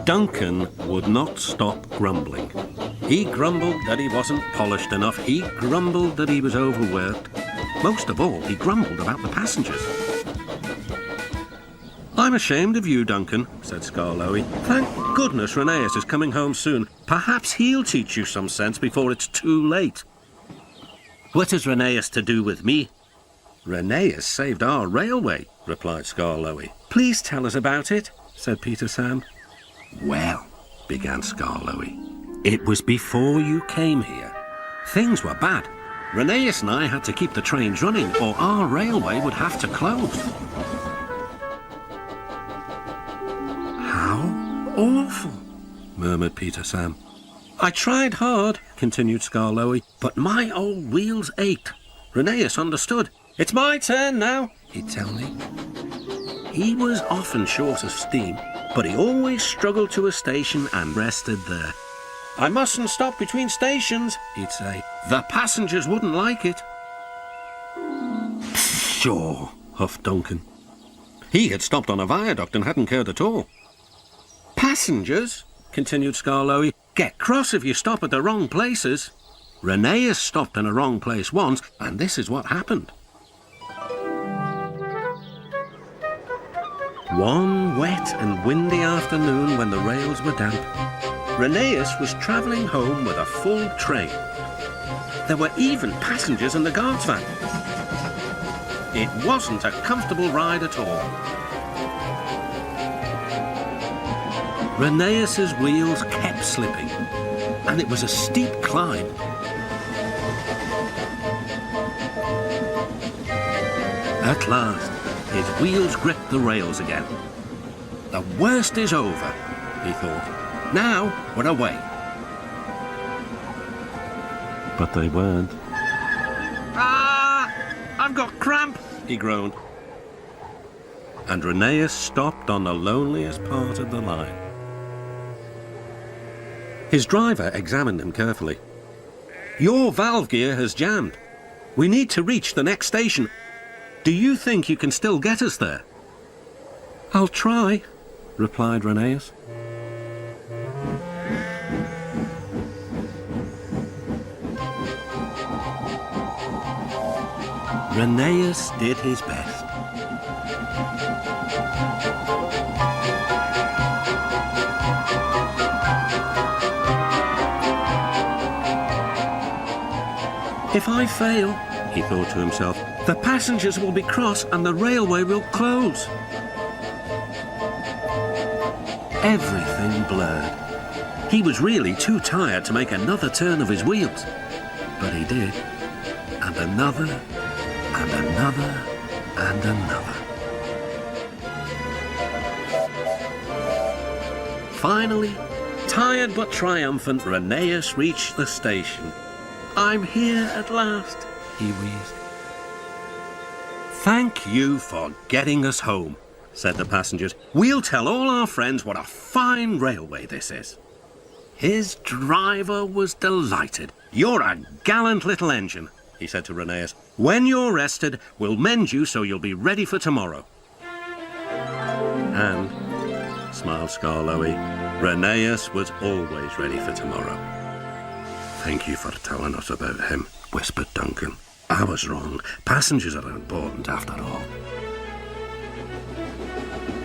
Duncan would not stop grumbling. He grumbled that he wasn't polished enough. He grumbled that he was overworked. Most of all, he grumbled about the passengers. "I'm ashamed of you, Duncan," said Skarloey. "Thank goodness Rheneas is coming home soon. Perhaps he'll teach you some sense before it's too late." "What has Rheneas to do with me?" "Rheneas saved our railway," replied Skarloey. "Please tell us about it," said Peter Sam. "Well," began Skarloey, "it was before you came here. Things were bad. Rheneas and I had to keep the trains running, or our railway would have to close." "How awful," murmured Peter Sam. "I tried hard," continued Skarloey, "but my old wheels ached. Rheneas understood. 'It's my turn now,' he'd tell me. He was often short of steam, but he always struggled to a station and rested there. 'I mustn't stop between stations,' he'd say. 'The passengers wouldn't like it.'" "Pshaw," huffed Duncan. He had stopped on a viaduct and hadn't cared at all. "Passengers," continued Skarloey, "get cross if you stop at the wrong places. Rheneas stopped in a wrong place once, and this is what happened." One wet and windy afternoon when the rails were damp, Rheneas was travelling home with a full train. There were even passengers in the guard's van. It wasn't a comfortable ride at all. Rheneas's wheels kept slipping, and it was a steep climb. At last, his wheels gripped the rails again. "The worst is over," he thought. "Now we're away." But they weren't. "Ah! I've got cramp!" he groaned. And Rheneas stopped on the loneliest part of the line. His driver examined him carefully. "Your valve gear has jammed. We need to reach the next station. Do you think you can still get us there?" "I'll try," replied Rheneas. Rheneas did his best. "If I fail," he thought to himself, "the passengers will be cross and the railway will close." Everything blurred. He was really too tired to make another turn of his wheels. But he did. And another, and another, and another. Finally, tired but triumphant, Rheneas reached the station. "I'm here at last," he wheezed. "Thank you for getting us home," said the passengers. "We'll tell all our friends what a fine railway this is." His driver was delighted. "You're a gallant little engine," he said to Rheneas. "When you're rested, we'll mend you so you'll be ready for tomorrow." And, smiled Skarloey, Rheneas was always ready for tomorrow. "Thank you for telling us about him," whispered Duncan. "I was wrong. Passengers are important after all."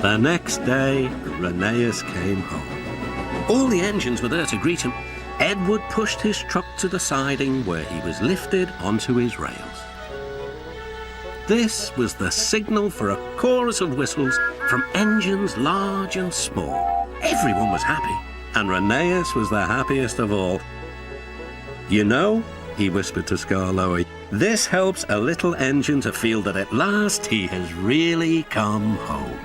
The next day, Rheneas came home. All the engines were there to greet him. Edward pushed his truck to the siding where he was lifted onto his rails. This was the signal for a chorus of whistles from engines large and small. Everyone was happy, and Rheneas was the happiest of all. "You know," he whispered to Skarloey, "this helps a little engine to feel that at last he has really come home."